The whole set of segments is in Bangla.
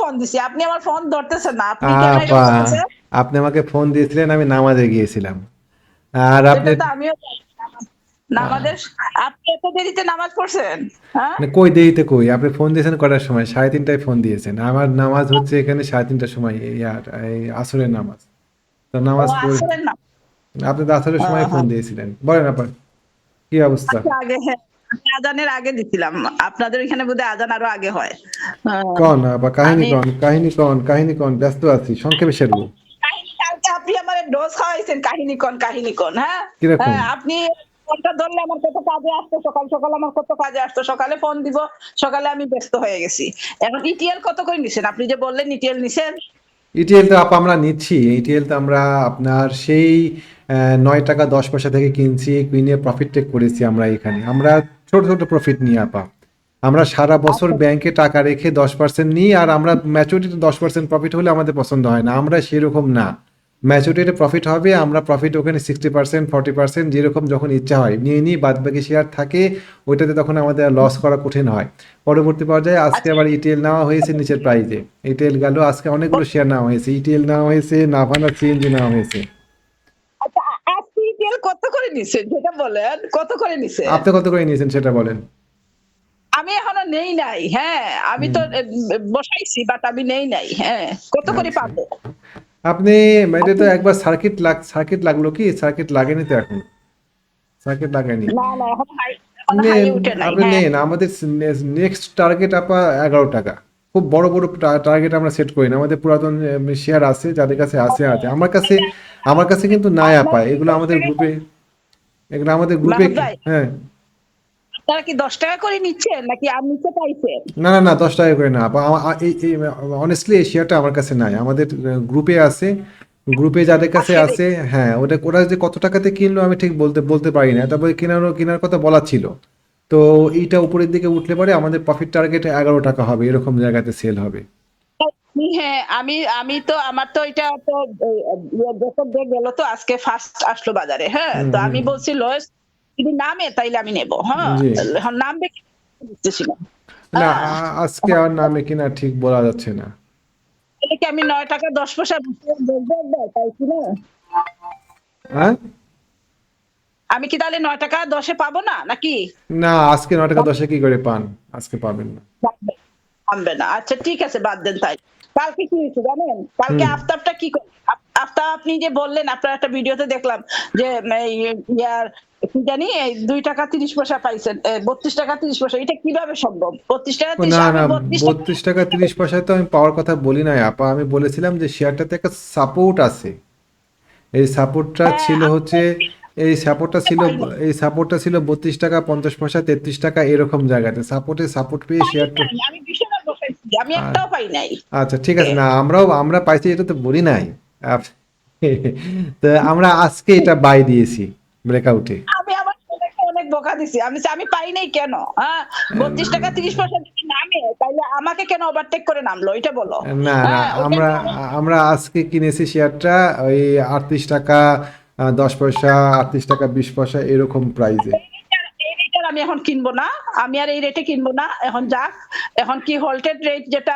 ফোন দিছি, আপনি আমার ফোন ধরতেছেন না, আপনি কেন আপা, এরকম করতেছেন? আপনি আমাকে ফোন দিয়েছিলেন, আমি নামাজে গিয়েছিলাম। আর আপনি সেটা তো আমিও জানি। নামাজের আপনি এত দেরিতে নামাজ পড়ছেন? হ্যাঁ? মানে কই দেরিতে কই, আপনি ফোন দিয়েছেন কটার সময়? 3:30টায় ফোন দিয়েছেন। আমার নামাজ হচ্ছে এখানে 3:30টার সময়, এই আসরের নামাজ। তো ও নামাজ পড়ে আসরের না। আপনি তো আসরের সময় ফোন হ্যাঁ। দিয়েছিলেন। বলেন আপা, কি অবস্থা? আচ্ছা আগে, হ্যাঁ, আমি আজানের আগে দিছিলাম। আপনাদের ওইখানে বোধহয় আজান আরো আগে হয়। হ্যাঁ, কন আপা, কাহিনী আমি কন, কাহিনী কন, কাহিনী কন, ব্যস্ত আছি, সংক্ষেপে সেরবো। কাহিনী কালকে আপনি আমারে ডোজ খাওয়াইছেন, কাহিনী কোন, হ্যাঁ? কিরকম? হ্যাঁ, আপনি ফোনটা ধরলে আমার কত কাজে আসতো, সকাল, সকাল আমার কত কাজে আসতো। সকালে ফোন দিব, সকালে আমি ব্যস্ত হয়ে গেছি। এখন ইটিএল কত করে নিছেন? আপনি যে বললেন ইটিএল নিছেন? ইটিএল তো আপা আমরা নিচ্ছি। ইটিএল তো আমরা আপনার সেই 9 টাকা 10 পয়সা থেকে কিনছি, কিনে প্রফিট টেক করেছি আমরা এখানে। আমরা ছোট ছোট প্রফিট নিই আপা। আমরা সারা বছর আচ্ছা, ব্যাংকে টাকা রেখে 10% নিই, আর আমরা ম্যাচুরিটিতে 10% প্রফিট হলে আমাদের পছন্দ হয় না। আমরা সেরকম না। ম্যাচুরিটিতে প্রফিট হবে, আমরা প্রফিট ওখানে 60% 40% যেরকম যখন ইচ্ছা হয় নিয়ে নিই, বাদ বাকি শেয়ার থাকে ওইটাতে, তখন আমাদের লস করা কঠিন হয়। পরবর্তী পর্যায়ে আজকে আচ্ছা, আবার ইটিএল নেওয়া হয়েছে নিচের প্রাইজে। ইটিএল গেল, আজকে অনেকগুলো শেয়ার নেওয়া হয়েছে, ইটিএল নেওয়া হয়েছে, নাভানা সিএনজি নেওয়া হয়েছে। আচ্ছা, আজকে ইটিএল কত করে নিছেন সেটা বলেন? কত করে নিছেন? আপনি কত করে নিয়েছেন সেটা বলেন। আমি এখনো নেই নাই। হ্যাঁ, আমি হুম, তো বসাইছি, বাট আমি নেই নাই। হ্যাঁ, কত করে আচ্ছা। পাবো? আপনি এটা তো আপনি একবার সার্কিট লাগলো, কি সার্কিট লাগেনি তো এখন, সার্কিট লাগায়নি। না, না, এখন হাই নেন, উঠে নাই। আপনি হ্যাঁ, নেন। আমাদের নেক্সট টার্গেট আপা 11 টাকা। খুব বড় বড় টার্গেট আমরা সেট করি না। আমাদের পুরাতন শেয়ার আছে, যাদের কাছে আছে আছে। আমার কাছে কিন্তু নাই আপা, আপনার এগুলো আমাদের গ্রুপে, এগুলো আমাদের গ্রুপে। মাহমুদ ভাই, হ্যাঁ। আপনারা কি 10 টাকা করে নিচ্ছেন নাকি আর নিচে পাইছেন? না না না, 10 টাকা করে না আপা। অনেস্টলি এই শেয়ারটা আমার কাছে নাই, আমাদের গ্রুপে আছে। গ্রুপে যাদের কাছে আজকে আছে, দেখি। হ্যাঁ, ওরা যে কত টাকাতে কিনলো আমি ঠিক বলতে বলতে পারি না, তবে কেনার কথা বলা ছিল। তো এইটা উপরের দিকে উঠলে পরে আমাদের প্রফিট টার্গেট 11 টাকা হবে, এরকম জায়গাতে সেল হবে। হ্যাঁ, আমি আমি তো আমার তো এটা তো বছর দেড় গেল তো আজকে ফার্স্ট আসলো বাজারে। হ্যাঁ, হুম তো হুম। আমি বলছি লোয়েস্ট যদি নামে তাইলে আমি নেব। হ্যাঁ, জি। এখন নামবে কি বুঝতেছি না। না, হ্যাঁ, আজকে আর নামে কিনা ঠিক বলা যাচ্ছে না। তাহলে কি আমি 9 টাকা 10 পয়সা বসে তাই কি না? হ্যাঁ। আমি কি তাহলে 9 টাকা 10 এ পাবো না নাকি? না, আজকে 9 টাকা 10 কি করে পান? আজকে পাবেন না। নামবে না। আচ্ছা ঠিক আছে, বাদ দেন তাই। কালকে কি হয়েছে জানেন? কালকে হুম। আফতাবটা কি করে আফতাব আপনি যে বললেন আপনার একটা ভিডিওতে দেখলাম যে ইয়ার কি জানি এই ২ টাকা ৩০ পয়সা পাইছেন। ৩২ টাকা ৩০ পয়সা। এটা কিভাবে সম্ভব? ৩২ টাকা ও ৩০ না আমি না, ৩২ টাকা 32 টাকা 30 পয়সায় তো আমি পাওয়ার কথা বলি নাই আপা। আমি বলেছিলাম যে শেয়ারটাতে একটা সাপোর্ট আছে। এই সাপোর্টটা হ্যাঁ, ছিল আমি হচ্ছে, এই সাপোর্টটা ছিল পাই নাই। এই সাপোর্টটা ছিল 32 টাকা 50 পয়সা, 33 টাকা এরকম জায়গাতে সাপোর্ট পেয়ে পাই শেয়ারটা। নাই। আমি ২০ বার বসাইছি। আমি আ একটাও পাই নাই। আচ্ছা ঠিক এ আছে। না, আমরা পাইছি, এটা তো বলি নাই। আপ- তো আমরা আজকে এটা বাই দিয়েছি ব্রেকআউটে। আমি আমার ছেলেকে অনেক বকা দিছি। আমি বলছি, আমি পাই নাই কেন? হ্যাঁ? ৩২ টাকা ৩০ পয়সা যদি নামে তাইলে আমাকে কেন ওভারটেক করে নামলো? এটা বলো। না না, হ্যাঁ, ওইটাই আমরা তো আমি আমরা আজকে কিনেছি শেয়ারটা ওই 38 টাকা 10 পয়সা, 38 টাকা 20 পয়সা এরকম প্রাইজে। এই রেটে আমি এখন কিনবো না। আমি আর এই রেটে কিনবো না। এখন যাক। এখন কি হোল্টেড রেট যেটা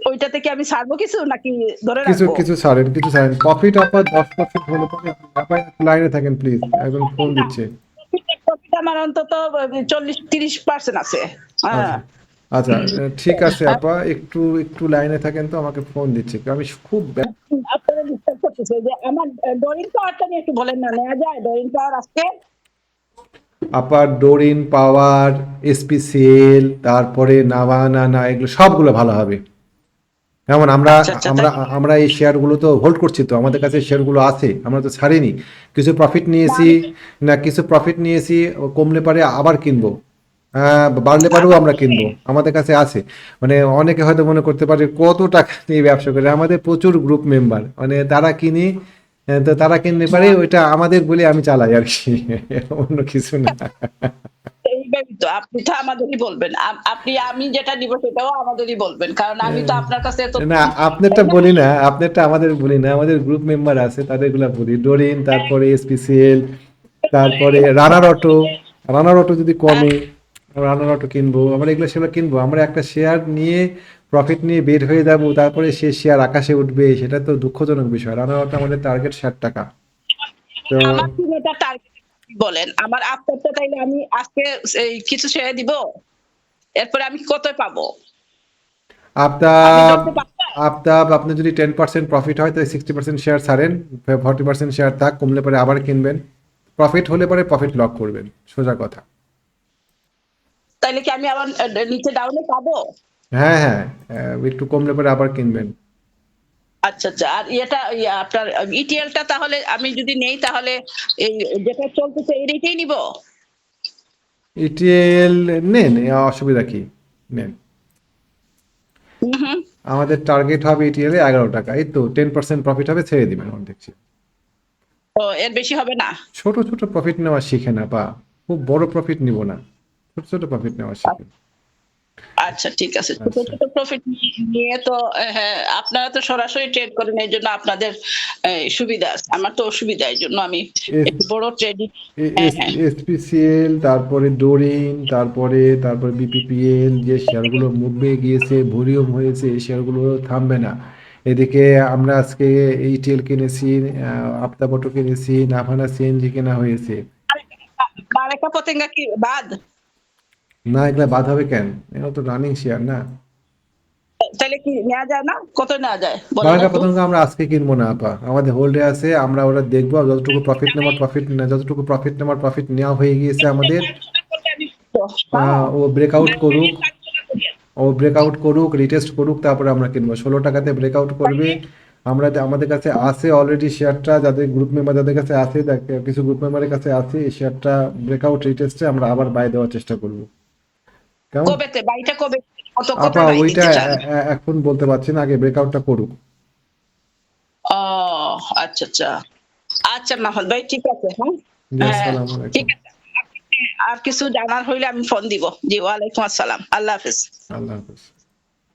ওইটা থেকে আমি ছাড়বো কিছু নাকি ধরে কিছু রাখবো? কিছু ছাড়েন, কিছু ছাড়েন। প্রফিট আপনার 10% হলে পরে আপনি লাইনে থাকেন প্লিজ, একজন ফোন প্রফিট না। দিচ্ছে। প্রফিট আমার অন্তত ৪০-৩০% আছে। হ্যাঁ। আচ্ছা আচ্ছা, ঠিক আছে আপা, একটু একটু লাইনে থাকেন, তো আমাকে ফোন দিচ্ছে, আমি খুব আপনারা ডিস্টার্ব করতেছে যে আমার ডোরিন পাওয়ারটা নিয়ে একটু বলেন না, নেওয়া যায় ডোরিন পাওয়ার আজকে? আপার ডোরিন পাওয়ার, এসপিসিএল, তারপরে নাভানা, না এগুলো সবগুলো ভালো হবে। যেমন আমরা আচ্ছা, আচ্ছা, আমরা তাই আমরা এই শেয়ারগুলো তো হোল্ড করছি, তো আমাদের কাছে শেয়ারগুলো আছে, আমরা তো ছাড়িনি। কিছু প্রফিট না নিয়েছি, আমি না কিছু প্রফিট নিয়েছি, ও কমলে পারে আবার কিনবো। বাড়লে পারেও আমার আমরা কিনবো, আমাদের কাছে আছে। মানে অনেকে হয়তো মনে করতে পারে কত টাকা দিয়ে ব্যবসা করে, আমাদের প্রচুর গ্রুপ মেম্বার, মানে তারা কিনে, তো তারা কিনলে পারে ওইটা আমাদের বলে আমি চালাই আর কি। অন্য কিছু না। এইভাবেই তো আপনি তো আমাদেরই বলবেন। আপনি আমি যেটা দিব সেটাও আমাদেরই বলবেন। কারণ আমি তো আপনার কাছে এত না, আপনারটা তাই না? বলি না, আপনারটা আমাদের বলি না, আমাদের গ্রুপ মেম্বার আছে তাদেরগুলা বলি। ডোরিন, তারপরে এসপিসিএল, তারপরে রানার অটো যদি হ্যাঁ, কমে রানার অটো কিনবো, আমরা এগুলো সেগুলো কিনবো। আমরা একটা শেয়ার নিয়ে প্রফিট নিয়ে বের হয়ে যাব, তারপরে সে শেয়ার আকাশে উঠবে, সেটা তো দুঃখজনক বিষয়। রানার আমাদের টার্গেট 60 টাকা। তো আমার কি এটা টার্গেট বলেন, আমার আফটারটা তাইলে আমি আজকে এই কিছু শেয়ার দিব, এরপরে আমি কত পাবো আপনি আফতাব ধরতে পারবেন? আফতাব আপনি যদি 10% প্রফিট হয় তাহলে 60% শেয়ার ছাড়েন, 40% শেয়ার থাক, কমলে পরে আবার কিনবেন। প্রফিট হলে পরে প্রফিট লক করবেন, সোজা কথা। তাইলে কি আমি আবার নিচে ডাউনে পাবো? হ্যাঁ হ্যাঁ, একটু কমলে পরে আবার কিনবেন। আচ্ছা আচ্ছা। আর এটা আপনার ইটিএলটা তাহলে আমি যদি নেই তাহলে এই যেটা চলতেছে এই রেটেই নিব? ইটিএল নেন, অসুবিধা কি, নেন। হুম হুম। আমাদের টার্গেট হবে ইটিএল এ 11 টাকা, এই তো 10% প্রফিট হবে, ছেড়ে দিবেন আমার দেখছি। তো এর বেশি হবে না? ছোট ছোট প্রফিট নেওয়া শিখে না, বা খুব বড় প্রফিট নিব না, ছোট ছোট প্রফিট নেওয়া শিখেন। আচ্ছা ঠিক আছে। ছোট আচ্ছা, ছোট প্রফিট নিয়ে তো হ্যাঁ, আপনারা তো সরাসরি ট্রেড করেন, এই জন্য আপনাদের সুবিধা আছে, আমার তো অসুবিধা, এই জন্য আমি একটু বড় ট্রেডিং। হ্যাঁ হ্যাঁ। এসপিসিএল, তারপরে ডোরিন, তারপরে বিপিপিএল, যে শেয়ারগুলো মুভে গিয়েছে, ভলিউম হয়েছে, এই শেয়ারগুলো থামবে না। এদিকে আমরা আজকে এইটিএল কিনেছি, আফতাবটো কিনেছি, নাভানা সিএনজি কেনা হয়েছে। বারেকা পতেঙ্গা কি বাদ? না, এগুলা বাদ হবে কেন? এগুলো তো রানিং শেয়ার না। তাহলে কি নেওয়া যায় না? কত নেওয়া যায় বলেন বারাকা একটু। পতঙ্গ আমরা আজকে কিনবো না আপা, আমাদের হোল্ডে আছে, আমরা ওরা দেখবো, আর যতটুকু প্রফিট নেওয়া হয়ে গিয়েছে আমাদের, হ্যাঁ। ও ব্রেকআউট করুক, রিটেস্ট করুক, তারপরে আমরা কিনবো। 16 টাকাতে ব্রেকআউট করবে। আমাদের কাছে আছে অলরেডি শেয়ারটা, যাদের গ্রুপ মেম্বার যাদের কাছে আছে, কিছু গ্রুপ মেম্বারের কাছে আছে, এই শেয়ারটা ব্রেকআউট রিটেস্টে আমরা আবার বাই দেওয়ার চেষ্টা করব। কেমন কবেতে বাইটা কবে, কত কত আপা? বাই ওইটা দিতে চান? এখন বলতে পারছি না, আগে ব্রেকআউটটা করুক। ও আচ্ছা আচ্ছা। আচ্ছা মাহমুদ ভাই, ঠিক আছে। হ্যাঁ জি, হ্যাঁ আসসালামু ঠিক আলাইকুম। আছে। আর কিছু জানার হইলে আমি ফোন দিব। জি, ওয়ালাইকুম আসসালাম, আল্লাহ হাফেজ। আল্লাহ হাফেজ।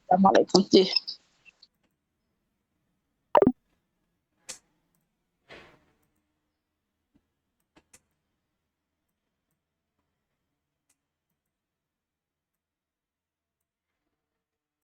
আসসালামু আলাইকুম। জি।